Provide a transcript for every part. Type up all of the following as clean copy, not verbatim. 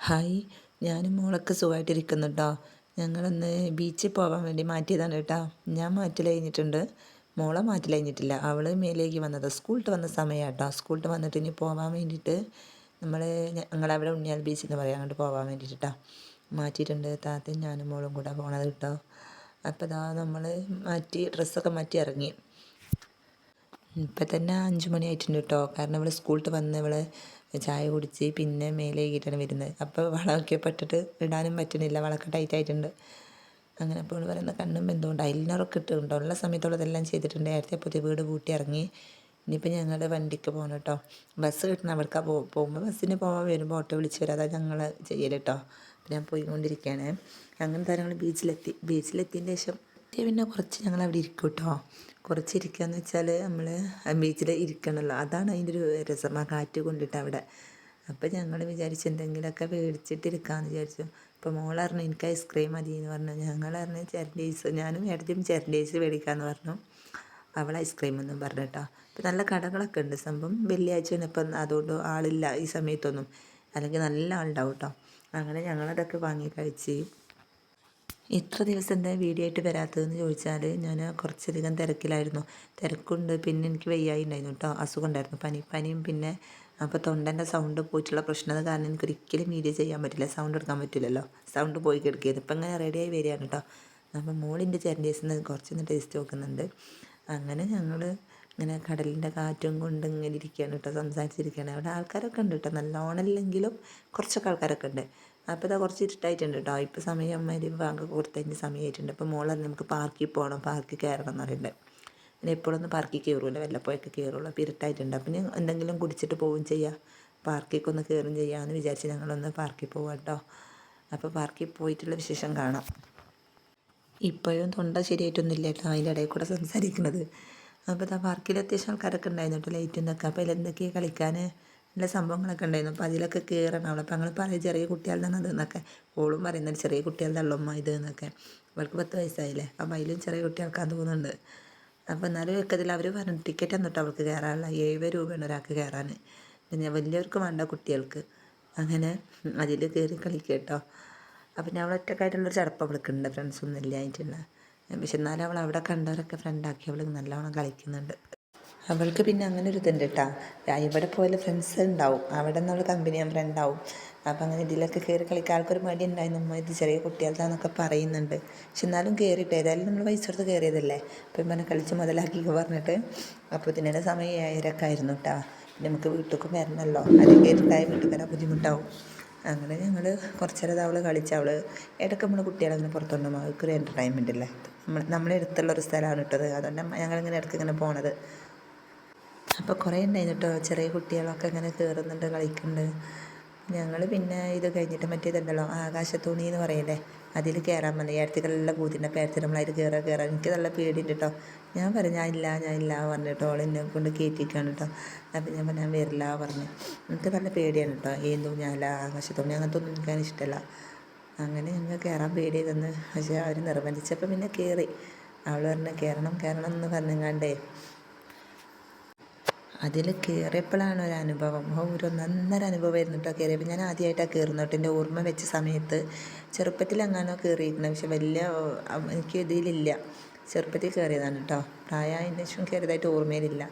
Hi, ഞാനും മോളൊക്കെ സുഖമായിട്ടിരിക്കുന്നു കേട്ടോ. ഞങ്ങളൊന്ന് ബീച്ചിൽ പോകാൻ വേണ്ടി മാറ്റിയതാണ് കേട്ടോ. ഞാൻ മാറ്റൽ കഴിഞ്ഞിട്ടുണ്ട്, മോളെ മാറ്റൽ കഴിഞ്ഞിട്ടില്ല. അവൾ മേലേക്ക് വന്നത് സ്കൂളിട്ട് വന്ന സമയമാണ് കേട്ടോ. സ്കൂളിട്ട് വന്നിട്ട് ഇനി പോകാൻ വേണ്ടിയിട്ട് ഞങ്ങളവിടെ ഉണ്ണിയാൽ ബീച്ച് എന്ന് പറയാം, അങ്ങോട്ട് പോകാൻ വേണ്ടിയിട്ടാ മാറ്റിയിട്ടുണ്ട്. താത്തയും ഞാനും മോളും കൂടെ പോണത് കേട്ടോ. അപ്പോൾ ഇതാ നമ്മൾ ഡ്രസ്സൊക്കെ മാറ്റി ഇറങ്ങി. ഇപ്പം തന്നെ 5 മണിയായിട്ടുണ്ട് കേട്ടോ. കാരണം ഇവൾ സ്കൂളിട്ട് വന്ന് ചായ കുടിച്ച് പിന്നെ മേലെ കഴുകിയിട്ടാണ് വരുന്നത്. അപ്പോൾ വളമൊക്കെ പെട്ടിട്ട് ഇടാനും പറ്റുന്നില്ല, വളമൊക്കെ ടൈറ്റായിട്ടുണ്ട്. അങ്ങനെ അപ്പോൾ ഇവൾ പറയുന്ന കണ്ണും എന്തുകൊണ്ട് ഐലൈനറൊക്കെ ഇട്ടിട്ടുണ്ടോ, ഉള്ള സമയത്തുള്ളതെല്ലാം ചെയ്തിട്ടുണ്ട്. നേരത്തെ പുതിയ വീട് പൂട്ടി ഇറങ്ങി. ഇനിയിപ്പോൾ ഞങ്ങൾ വണ്ടിക്ക് പോകണം കേട്ടോ. ബസ് കിട്ടണം അവിടേക്ക് പോകുമ്പോൾ ബസ്സിന് പോകാൻ വരുമ്പോൾ ഓട്ടോ വിളിച്ച് വരാം, അതാണ് ഞങ്ങൾ ചെയ്യൽ കേട്ടോ. ഞാൻ പോയിക്കൊണ്ടിരിക്കുകയാണ്. അങ്ങനെ ഞങ്ങൾ ബീച്ചിലെത്തിയതിന് ശേഷം പിന്നെ കുറച്ച് ഞങ്ങൾ അവിടെ ഇരിക്കും കേട്ടോ. കുറച്ച് ഇരിക്കുകയെന്ന് വെച്ചാൽ നമ്മൾ ബീച്ചിൽ ഇരിക്കണമല്ലോ, അതാണ് അതിൻ്റെ ഒരു രസം, ആ കാറ്റ് കൊണ്ടിട്ട് അവിടെ. അപ്പോൾ ഞങ്ങൾ വിചാരിച്ചു എന്തെങ്കിലുമൊക്കെ മേടിച്ചിട്ടിരിക്കാമെന്ന് വിചാരിച്ചു. അപ്പോൾ മോൾ പറഞ്ഞു എനിക്ക് ഐസ്ക്രീം മതി എന്ന് പറഞ്ഞു. ഞങ്ങൾ പറഞ്ഞു ചെരണ്ടീസ്, ഞാനും ഏടത്തും ചെരണ്ടീസ് മേടിക്കാമെന്ന് പറഞ്ഞു. അവൾ ഐസ്ക്രീം ഒന്നും പറഞ്ഞു കേട്ടോ. അപ്പോൾ നല്ല കടകളൊക്കെ ഉണ്ട്. സംഭവം വെള്ളിയാഴ്ചയാണ് ഇപ്പം, അതുകൊണ്ട് ആളില്ല ഈ സമയത്തൊന്നും, അല്ലെങ്കിൽ നല്ല ആളുണ്ടാവും കേട്ടോ. അങ്ങനെ ഞങ്ങളതൊക്കെ വാങ്ങി കഴിച്ച്. ഇത്ര ദിവസം എന്താ വീഡിയോ ആയിട്ട് വരാത്തതെന്ന് ചോദിച്ചാൽ ഞാൻ കുറച്ചധികം തിരക്കിലായിരുന്നു. തിരക്കുണ്ട്, പിന്നെ എനിക്ക് വയ്യായി ഉണ്ടായിരുന്നു കേട്ടോ, അസുഖം ഉണ്ടായിരുന്നു, പനിയും. പിന്നെ അപ്പോൾ തൊണ്ടൻ്റെ സൗണ്ട് പോയിട്ടുള്ള പ്രശ്നത കാരണം എനിക്ക് ഒരിക്കലും വീഡിയോ ചെയ്യാൻ പറ്റില്ല, സൗണ്ട് എടുക്കാൻ പറ്റില്ലല്ലോ, സൗണ്ട് പോയി കിടക്കിയത്. ഇപ്പം ഇങ്ങനെ റെഡിയായി വരികയാണ് കേട്ടോ. അപ്പോൾ മോളിൻ്റെ ചെരണ്ടീസിന് കുറച്ചൊന്ന് ടേസ്റ്റ് നോക്കുന്നുണ്ട്. അങ്ങനെ ഞങ്ങൾ ഇങ്ങനെ കടലിൻ്റെ കാറ്റും കൊണ്ട് ഇങ്ങനെ ഇരിക്കുകയാണ് കേട്ടോ, സംസാരിച്ചിരിക്കുകയാണ്. അവിടെ ആൾക്കാരൊക്കെ ഉണ്ട് കേട്ടോ, നല്ലോണമില്ലെങ്കിലും കുറച്ചൊക്കെ ആൾക്കാരൊക്കെ ഉണ്ട്. അപ്പോൾ ഇതാ കുറച്ച് ഇരുട്ടായിട്ടുണ്ട് കേട്ടോ. ഇപ്പോൾ സമയം വാങ്ങ കൊടുത്തതിൻ്റെ സമയമായിട്ടുണ്ട്. അപ്പോൾ മോളറിഞ്ഞ് നമുക്ക് പാർക്കിൽ പോകണം, പാർക്കിൽ കയറണം എന്ന് പറയുന്നുണ്ട്. പിന്നെ എപ്പോഴൊന്നും പാർക്കിൽ കയറുമല്ലോ, വല്ലപ്പോഴൊക്കെ കയറുള്ളൂ. അപ്പോൾ ഇരുട്ടായിട്ടുണ്ട്. അപ്പം ഞാൻ എന്തെങ്കിലും കുടിച്ചിട്ട് പോവുകയും ചെയ്യാം, പാർക്കിലേക്ക് ഒന്ന് കയറുകയും ചെയ്യാമെന്ന് വിചാരിച്ച് ഞങ്ങളൊന്ന് പാർക്കിൽ പോവാം കേട്ടോ. അപ്പോൾ പാർക്കിൽ പോയിട്ടുള്ള വിശേഷം കാണാം. ഇപ്പോഴും തൊണ്ട ശരിയായിട്ടൊന്നുമില്ല കേട്ടോ, അതിൻ്റെ ഇടയിൽ കൂടെ സംസാരിക്കുന്നത്. അപ്പോൾ ഇതാ പാർക്കിൽ അത്യാവശ്യം ആൾക്കാരൊക്കെ ഉണ്ടായിരുന്നു കേട്ടോ, ലൈറ്റ് എന്നൊക്കെ. അപ്പോൾ അതിലെന്തൊക്കെയാണ് കളിക്കാൻ നല്ല സംഭവങ്ങളൊക്കെ ഉണ്ടായിരുന്നു. അപ്പോൾ അതിലൊക്കെ കയറണം അവൾ. അപ്പോൾ ഞങ്ങൾ പറയും ചെറിയ കുട്ടികളുടെ അത് എന്നൊക്കെ. ഓളും പറയുന്നത് ചെറിയ കുട്ടികളുടെ ഉള്ളമ്മ ഇത് എന്നൊക്കെ. അവൾക്ക് 10 വയസ്സായില്ലേ, അപ്പോൾ അതിലും ചെറിയ കുട്ടികൾക്കാന്ന് തോന്നുന്നുണ്ട്. അപ്പോൾ എന്നാലും വെക്കതിൽ അവർ പറഞ്ഞു ടിക്കറ്റ് എന്നിട്ട് അവൾക്ക് കയറാനുള്ള 70 രൂപയാണ് ഒരാൾക്ക് കയറാൻ. പിന്നെ വലിയവർക്ക് വേണ്ട, കുട്ടികൾക്ക്. അങ്ങനെ അതിൽ കയറി കളിക്കുക കേട്ടോ. അപ്പം ഞാൻ അവൾ ഒറ്റക്കായിട്ടുള്ളൊരു ചടപ്പ് അവൾക്കുണ്ട്, ഫ്രണ്ട്സൊന്നും ഇല്ലായിട്ടുള്ള. പക്ഷെ എന്നാലും അവൾ അവിടെ കണ്ടവരൊക്കെ ഫ്രണ്ടാക്കി അവൾ നല്ലവണ്ണം കളിക്കുന്നുണ്ട്. അവൾക്ക് പിന്നെ അങ്ങനെ ഒരു ഇതുണ്ട് കേട്ടോ, ഇവിടെ പോലെ ഫ്രണ്ട്സ് ഉണ്ടാവും, അവിടെ നിന്നുള്ള കമ്പനി ഞാൻ ഫ്രണ്ടാവും. അപ്പം അങ്ങനെ ഇതിലൊക്കെ കയറി കളിക്കാൻ ആൾക്കൊരു മടി ഉണ്ടായിരുന്നു. ഉമ്മ ഇത് ചെറിയ കുട്ടികളുടെന്നൊക്കെ പറയുന്നുണ്ട്. പക്ഷെ എന്നാലും കയറിയിട്ട് ഏതായാലും നമ്മൾ പൈസ കൊടുത്ത് കയറിയതല്ലേ, അപ്പം പറഞ്ഞ് കളിച്ച് മുതലാക്കിയൊക്കെ പറഞ്ഞിട്ട്. അപ്പോൾ ഇതിൻ്റെ സമയം 7:30 ആയിരുന്നു കേട്ടോ. പിന്നെ നമുക്ക് വീട്ടിലേക്കും വരണമല്ലോ, അല്ലെങ്കിൽ ഇരുട്ടായി വീട്ടിൽ വരാൻ ബുദ്ധിമുട്ടാവും. അങ്ങനെ ഞങ്ങൾ കുറച്ച് നേരം അവൾ കളിച്ചവൾ. ഇടയ്ക്ക് നമ്മൾ കുട്ടികളങ്ങനെ പുറത്തുകൊണ്ടുപോകും, അവർക്കൊരു എൻ്റർടൈൻമെൻ്റ് അല്ലേ. നമ്മളെ അടുത്തുള്ളൊരു സ്ഥലമാണ് ഇട്ടത്, അതുകൊണ്ട് ഞങ്ങളിങ്ങനെ ഇടയ്ക്ക് ഇങ്ങനെ പോണത്. അപ്പോൾ കുറേ ഉണ്ടായിരുന്നു കേട്ടോ, ചെറിയ കുട്ടികളൊക്കെ ഇങ്ങനെ കയറുന്നുണ്ട്, കളിക്കുന്നുണ്ട്. ഞങ്ങൾ പിന്നെ ഇത് കഴിഞ്ഞിട്ട് മറ്റേതുണ്ടല്ലോ ആകാശത്തോണി എന്ന് പറയല്ലേ, അതിൽ കയറാൻ വന്നത്. ഏടത്തിക്കെല്ലാം പൂത്തിൻ്റെ പേരത്തിൽ നമ്മളതിൽ കയറാൻ എനിക്ക് നല്ല പേടിയുണ്ട് കേട്ടോ. ഞാൻ പറഞ്ഞു ഞാനില്ല പറഞ്ഞിട്ടോ, എന്നെ കൊണ്ട് കയറ്റിക്കാണ് കേട്ടോ. അപ്പോൾ ഞാൻ പറഞ്ഞു ഞാൻ വരില്ല പറഞ്ഞു. എനിക്ക് നല്ല പേടിയാണ് കേട്ടോ, ഊഞ്ഞാല, ആകാശത്തോണി അങ്ങനത്തെ ഒന്നും എനിക്ക് ഇഷ്ടമല്ല. അങ്ങനെ ഞങ്ങൾ കയറാൻ പേടി തന്ന്, പക്ഷേ അവർ നിർബന്ധിച്ചപ്പോൾ പിന്നെ കയറി. അവൾ പറഞ്ഞു കയറണം എന്ന് പറഞ്ഞങ്ങാണ്ടേ. അതിൽ കയറിയപ്പോഴാണ് ഒരു അനുഭവം, ഒരു ഒന്നൊന്നര അനുഭവമായിരുന്നു കേട്ടോ കയറിയപ്പോൾ. ഞാൻ ആദ്യമായിട്ടാണ് കയറുന്നത് കേട്ടോ, എൻ്റെ ഓർമ്മ വെച്ച സമയത്ത്. ചെറുപ്പത്തിലെങ്ങാനോ കയറിയിരിക്കണം, പക്ഷെ വലിയ എനിക്ക് ഇതിലില്ല. ചെറുപ്പത്തിൽ കയറിയതാണ് കേട്ടോ, പ്രായമായതിന് ശേഷം കയറിയതായിട്ട് ഓർമ്മയിലില്ല.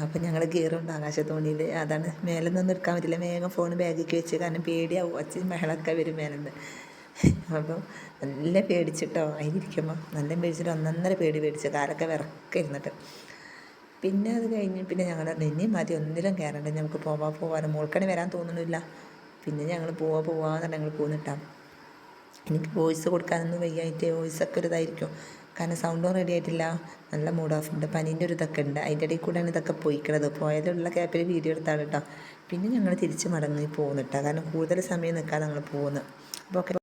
അപ്പം ഞങ്ങൾ കയറുന്നുണ്ട് ആകാശത്തോണിയിൽ. അതാണ് മേലെ നിന്ന് എടുക്കാൻ പറ്റില്ല, വേഗം ഫോൺ ബാഗിലേക്ക് വെച്ച്, കാരണം പേടിയാവും, ഒച്ചയും ബഹളമൊക്കെ വരും മേലെ നിന്ന്. അപ്പോൾ നല്ല പേടിച്ചിട്ടോ അതിലിരിക്കുമ്പോൾ, നല്ല പേടിച്ചിട്ട് ഒന്നൊന്നര പേടിച്ച് കാലൊക്കെ വിറക്കെ ഇരുന്നിട്ട്. പിന്നെ അത് കഴിഞ്ഞ് പിന്നെ ഞങ്ങൾ പറഞ്ഞു ഇനി മതി, ഒന്നിലും കയറണ്ട, നമുക്ക് പോവാനും മോൾക്കണി വരാൻ തോന്നുന്നില്ല. പിന്നെ ഞങ്ങൾ പോവാന്ന് ഞങ്ങൾ പോന്നിട്ടാണ്. എനിക്ക് വോയിസ് കൊടുക്കാനൊന്നും വയ്യായിട്ട്, വോയിസൊക്കെ ഒരു ഇതായിരിക്കും, കാരണം സൗണ്ടും റെഡി ആയിട്ടില്ല, നല്ല മൂഡ് ഓഫ് ഉണ്ട്, പനീൻ്റെ ഒരു ഇതൊക്കെ ഉണ്ട്. അതിൻ്റെ ഇടയിൽ കൂടെയാണ് ഇതൊക്കെ പോയതിലുള്ള ക്യാപ്പിൽ വീഡിയോ എടുത്താണ് കേട്ടോ. പിന്നെ ഞങ്ങൾ തിരിച്ച് മടങ്ങി പോകുന്നിട്ടാണ്, കാരണം കൂടുതൽ സമയം നിൽക്കാതെ ഞങ്ങൾ പോകുന്നു. അപ്പോൾ ഓക്കെ.